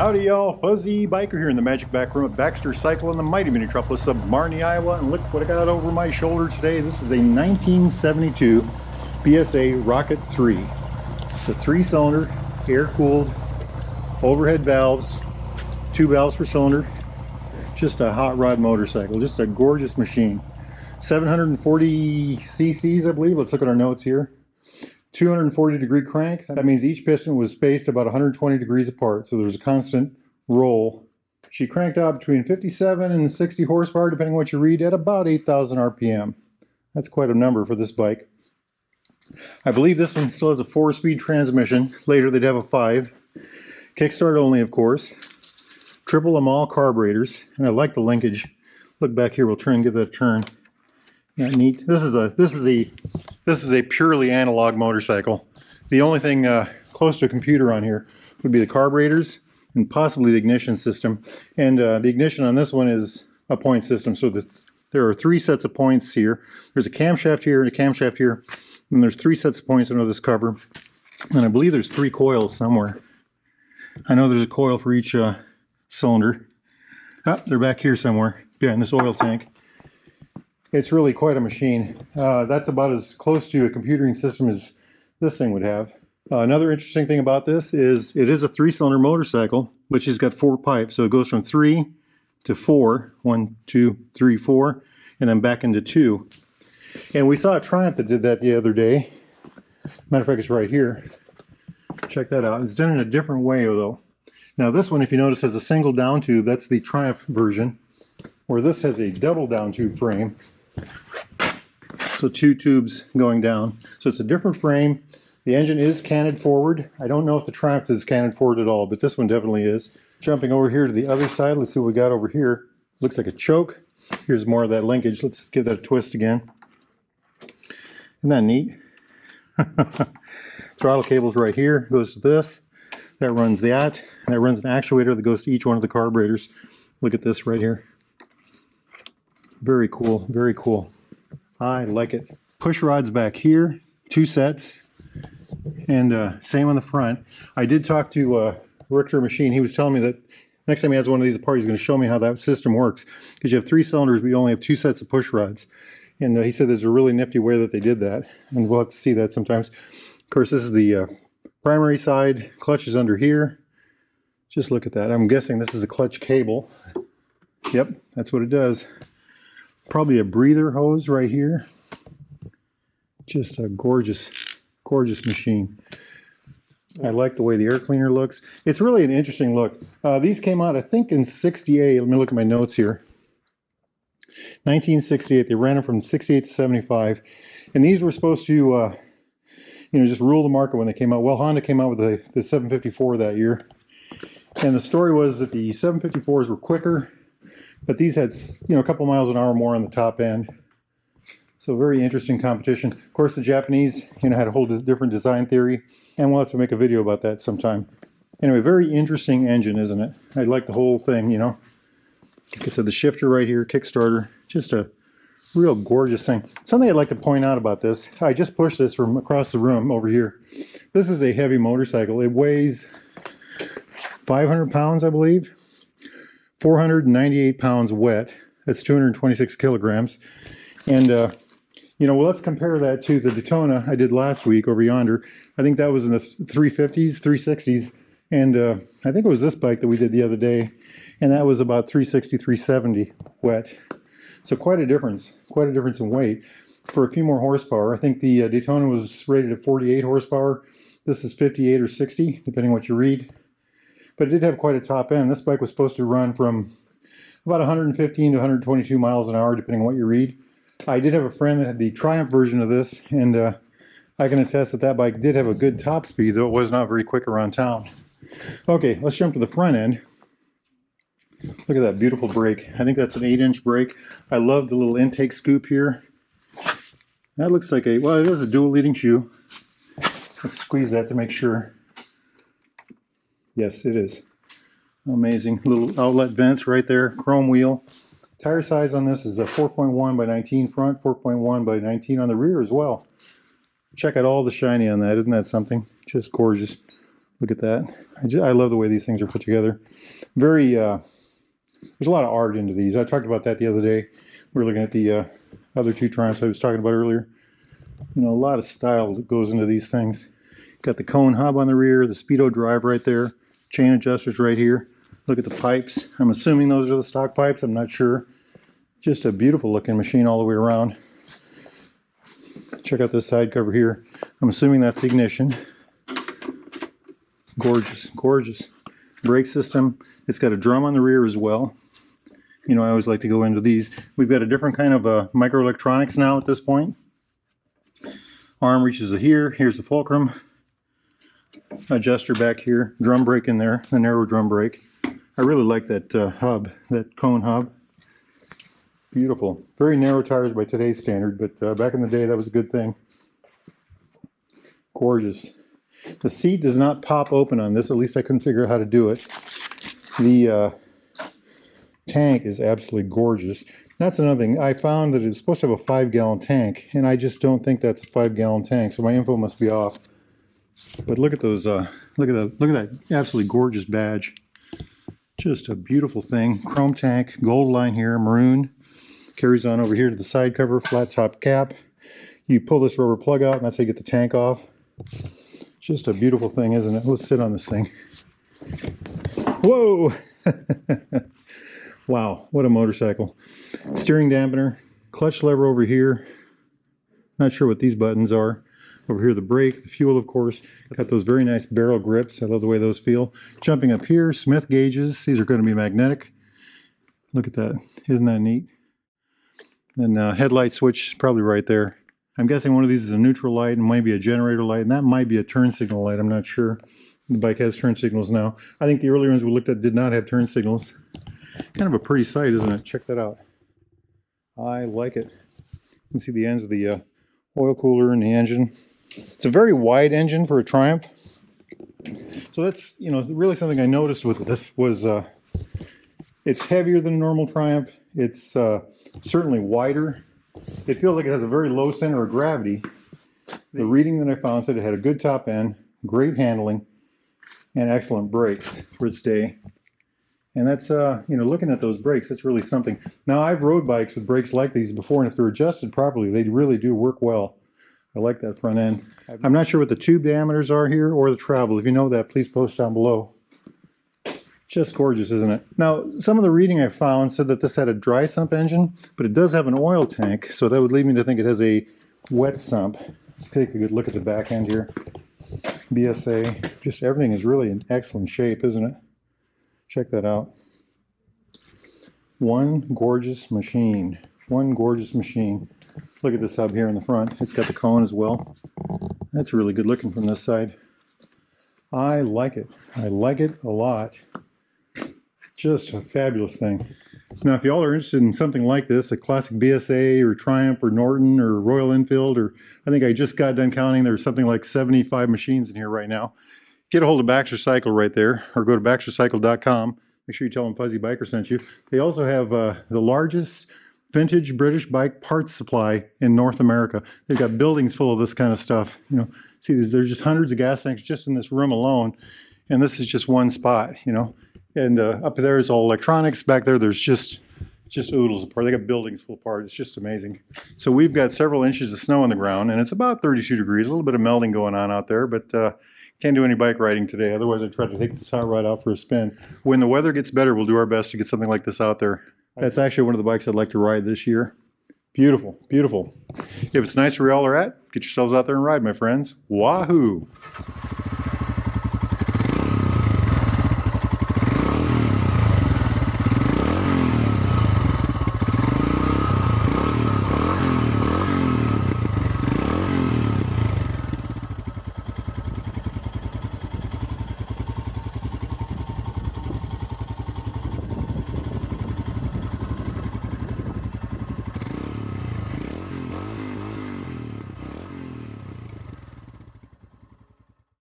Howdy y'all, Fuzzy Biker here in the magic back room at Baxter Cycle in the mighty metropolis of Marnie, Iowa. And look what I got over my shoulder today. This is a 1972 BSA Rocket 3. It's a 3-cylinder, air-cooled, overhead valves, 2 valves per cylinder. Just a hot rod motorcycle, just a gorgeous machine. 740 cc's, I believe. Let's look at our notes here. 240 degree crank. That means each piston was spaced about 120 degrees apart, so there's a constant roll. She cranked out between 57 and 60 horsepower, depending on what you read, at about 8,000 RPM. That's quite a number for this bike. I believe this one still has a 4-speed transmission. Later they'd have a 5. Kickstart only, of course. Triple Amal carburetors, and I like the linkage. Look back here. We'll try and give that a turn. Isn't that neat? This is a purely analog motorcycle. The only thing close to a computer on here would be the carburetors and possibly the ignition system. And the ignition on this one is a point system. So there are 3 sets of points here. There's a camshaft here and a camshaft here. And there's 3 sets of points under this cover. And I believe there's 3 coils somewhere. I know there's a coil for each cylinder. Oh, they're back here somewhere behind this oil tank. It's really quite a machine. That's about as close to a computing system as this thing would have. Another interesting thing about this is it is a 3-cylinder motorcycle, which has got 4 pipes. So it goes from 3 to 4, 1, 2, 3, 4, and then back into 2. And we saw a Triumph that did that the other day. Matter of fact, it's right here. Check that out. It's done in a different way, though. Now this one, if you notice, has a single down tube. That's the Triumph version. Where this has a double down tube frame. So 2 tubes going down. So it's a different frame. The engine is canted forward. I don't know if the Triumph is canted forward at all, but this one definitely is. Jumping over here to the other side, let's see what we got over here. Looks like a choke. Here's more of that linkage. Let's give that a twist again. Isn't that neat? Throttle cable's right here. Goes to this. That runs that. And that runs an actuator that goes to each one of the carburetors. Look at this right here. Very cool, very cool. I like it. Push rods back here, 2 sets, and same on the front. I did talk to Richter Machine. He was telling me that next time he has one of these apart, he's going to show me how that system works. Because you have 3 cylinders, but you only have 2 sets of push rods. And he said there's a really nifty way that they did that, and we'll have to see that sometimes. Of course, this is the primary side. Clutch is under here. Just look at that. I'm guessing this is a clutch cable. Yep, that's what it does. Probably a breather hose right here. Just a gorgeous, gorgeous machine. I like the way the air cleaner looks. It's really an interesting look. These came out, I think, in '68. Let me look at my notes here. 1968. They ran them from 68 to 75. And these were supposed to, just rule the market when they came out. Well, Honda came out with the 754 that year. And the story was that the 754s were quicker, but these had, a couple miles an hour more on the top end. So very interesting competition. Of course, the Japanese, had a whole different design theory, and we'll have to make a video about that sometime. Anyway, very interesting engine, isn't it? I like the whole thing, Like I said, the shifter right here, Kickstarter, just a real gorgeous thing. Something I'd like to point out about this, I just pushed this from across the room over here. This is a heavy motorcycle. It weighs 500 pounds, I believe. 498 pounds wet. That's 226 kilograms. And, well, let's compare that to the Daytona I did last week over yonder. I think that was in the 350s, 360s. And I think it was this bike that we did the other day. And that was about 360, 370 wet. So quite a difference in weight. For a few more horsepower, I think the Daytona was rated at 48 horsepower. This is 58 or 60, depending on what you read. But it did have quite a top end. This bike was supposed to run from about 115 to 122 miles an hour, depending on what you read. I did have a friend that had the Triumph version of this, and I can attest that that bike did have a good top speed, though it was not very quick around town. Okay, let's jump to the front end. Look at that beautiful brake. I think that's an 8-inch brake. I love the little intake scoop here. That looks like it is a dual leading shoe. Let's squeeze that to make sure. Yes, it is. Amazing. Little outlet vents right there. Chrome wheel. Tire size on this is a 4.1 by 19 front, 4.1 by 19 on the rear as well. Check out all the shiny on that. Isn't that something? Just gorgeous. Look at that. I love the way these things are put together. Very, there's a lot of art into these. I talked about that the other day. We were looking at the other two Triumphs I was talking about earlier. You know, a lot of style that goes into these things. Got the cone hub on the rear, the speedo drive right there, chain adjusters right here. Look at the pipes. I'm assuming those are the stock pipes. I'm not sure. Just a beautiful looking machine all the way around. Check out this side cover here. I'm assuming that's the ignition. Gorgeous, gorgeous. Brake system. It's got a drum on the rear as well. You know, I always like to go into these. We've got a different kind of microelectronics now at this point. Arm reaches to here. Here's the fulcrum. Adjuster back here. Drum brake in there. The narrow drum brake. I really like that hub, that cone hub. Beautiful. Very narrow tires by today's standard, but back in the day that was a good thing. Gorgeous. The seat does not pop open on this. At least I couldn't figure out how to do it. The tank is absolutely gorgeous. That's another thing. I found that it's supposed to have a 5-gallon tank, and I just don't think that's a 5-gallon tank, so my info must be off. But look at those, look at that absolutely gorgeous badge. Just a beautiful thing. Chrome tank, gold line here, maroon. Carries on over here to the side cover, flat top cap. You pull this rubber plug out, and that's how you get the tank off. Just a beautiful thing, isn't it? Let's sit on this thing. Whoa! Wow, what a motorcycle. Steering dampener, clutch lever over here. Not sure what these buttons are. Over here the brake, the fuel of course. Got those very nice barrel grips. I love the way those feel. Jumping up here, Smith gauges. These are going to be magnetic. Look at that. Isn't that neat? And headlight switch probably right there. I'm guessing one of these is a neutral light and maybe a generator light, and that might be a turn signal light. I'm not sure. The bike has turn signals now. I think the earlier ones we looked at did not have turn signals. Kind of a pretty sight, isn't it? Check that out. I like it. You can see the ends of the oil cooler and the engine. It's a very wide engine for a Triumph. So that's, you know, really something I noticed with this was it's heavier than a normal Triumph. It's certainly wider. It feels like it has a very low center of gravity. The reading that I found said it had a good top end, great handling, and excellent brakes for its day. And that's, you know, looking at those brakes, that's really something. Now, I've rode bikes with brakes like these before, and if they're adjusted properly, they really do work well. I like that front end. I'm not sure what the tube diameters are here or the travel. If you know that, please post down below. Just gorgeous, isn't it? Now, some of the reading I found said that this had a dry sump engine, but it does have an oil tank, so that would lead me to think it has a wet sump. Let's take a good look at the back end here. BSA, just everything is really in excellent shape, isn't it? Check that out. One gorgeous machine. One gorgeous machine. Look at this hub here in the front. It's got the cone as well. That's really good looking from this side. I like it. I like it a lot. Just a fabulous thing. Now, if y'all are interested in something like this, a classic BSA or Triumph or Norton or Royal Enfield, or I think I just got done counting, there's something like 75 machines in here right now. Get a hold of Baxter Cycle right there, or go to baxtercycle.com. Make sure you tell them Fuzzy Biker sent you. They also have the largest vintage British bike parts supply in North America. They've got buildings full of this kind of stuff. You know, see, there's just hundreds of gas tanks just in this room alone, and this is just one spot. You know, and up there is all electronics. Back there, there's just oodles of parts. They got buildings full of parts. It's just amazing. So we've got several inches of snow on the ground, and it's about 32 degrees. A little bit of melting going on out there, but can't do any bike riding today. Otherwise, I'd try to take this hot rod out for a spin. When the weather gets better, we'll do our best to get something like this out there. That's actually one of the bikes I'd like to ride this year. Beautiful, beautiful. If it's nice where y'all are at, get yourselves out there and ride, my friends. Wahoo!